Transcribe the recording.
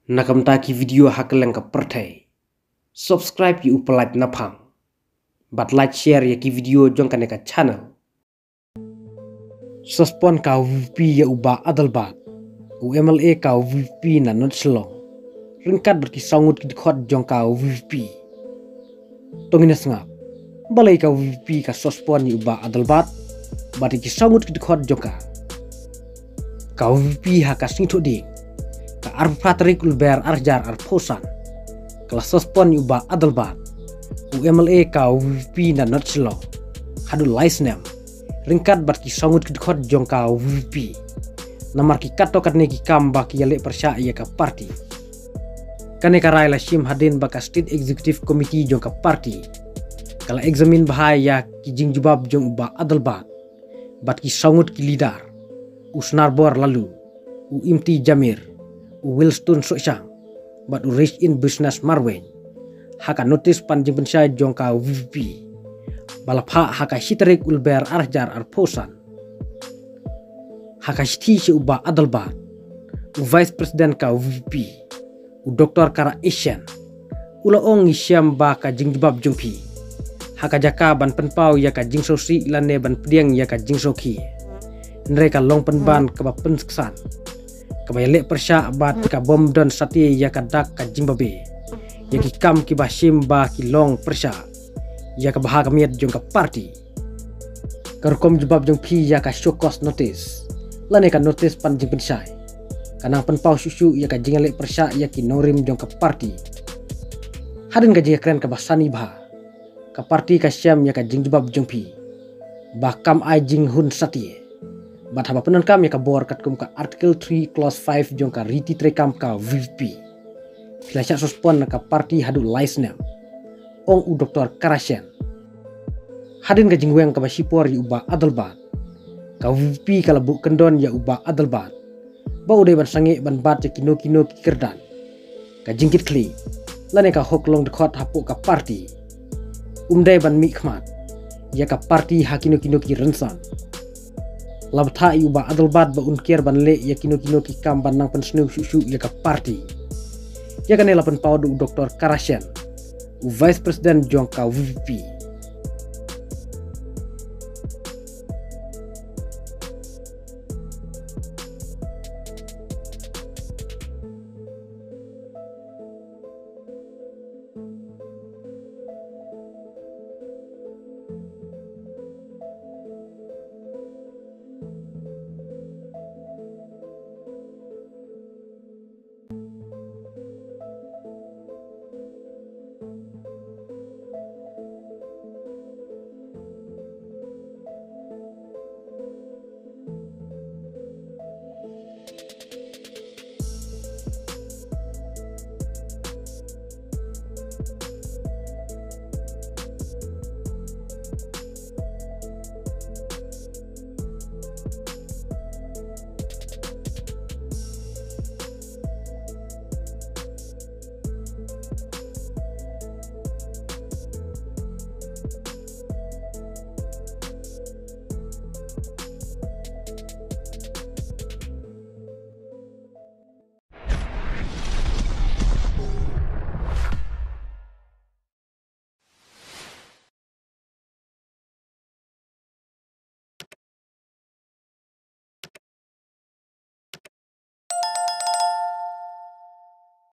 Nakamtaki video hakeleng ka pertai. Subscribe yu like napang. But like share ya ki video jong kaneka channel. Suspon ka VP ya uba adalbat. UMLA ka VP na not selong. Ringkat berkisangut ki dikhot jong ka VP. Tongines ngap. Balai ka VP ka suspon ya uba adalbat. Bati kisangut ki dikhot jong ka. Ka VP haka singtu ding. Ka Patrick Ulber arjar arposan kelas suspon yuba adalbat UMLA ka VP na notslo hadu laisnem ringkat bat ki sangut ki khot jong ka VP namar ki kato katne ki kamba ki yale persya ya ka party kane ka rai la shim hadin baka state executive committee jong ka party kala examine bahaya ki jing jubab jong uba adalbat bat ki sangut ki leader usnar bor lalu imti jamir Wilston Sochang but rich in business marwen haka notice panjing pensai jongka VP balapha haka hitrik ulber arjar arposan haka shti si uba adalbat vice president ka VP Dr. Kara Asian ula ong isyam ba ka jingjubab jongpi haka jaka ban penpau ya ka jingsosi lane ban pediang ya ka jingsoki mereka long penban ka pensksan kabaya persya bat ka bom don sati ya ka dak ka Zimbabwe ya ki kam ki bashim ba ki long persya ya ka bahaga miat jong ka party karkom jubab jong pi ya ka shokos notice lane ka notice pan jing pensai kanang penpau susu ya ka jingale persya ya ki norim jong ka party hadin ka jing kren ka basani bah ka party ka syam ya ka jing jubab jong pi bakam ai jing hun sati bat haba penon kam ya ka bor kat kum ka article 3 clause 5 jong ka riti trekam ka VP kilasya suspon ka party hadu laisnem ong u Dr. Karashen hadin ka jingweng ka basipor ya uba adalbat ka VP kala bu kendon ya uba adalbat ba uday ban sange ban bat ya kino ki kerdan ka jingkit kli lane ka hoklong dekhot hapu ka party umday ban mikmat ya ka party hakino ki rensan labtha yuba adalbat ba unkier ban le ya kino ki kam ban nang pensnu susu ya ka party ya kanela pen pau Dr. Karashen vice president jong ka VP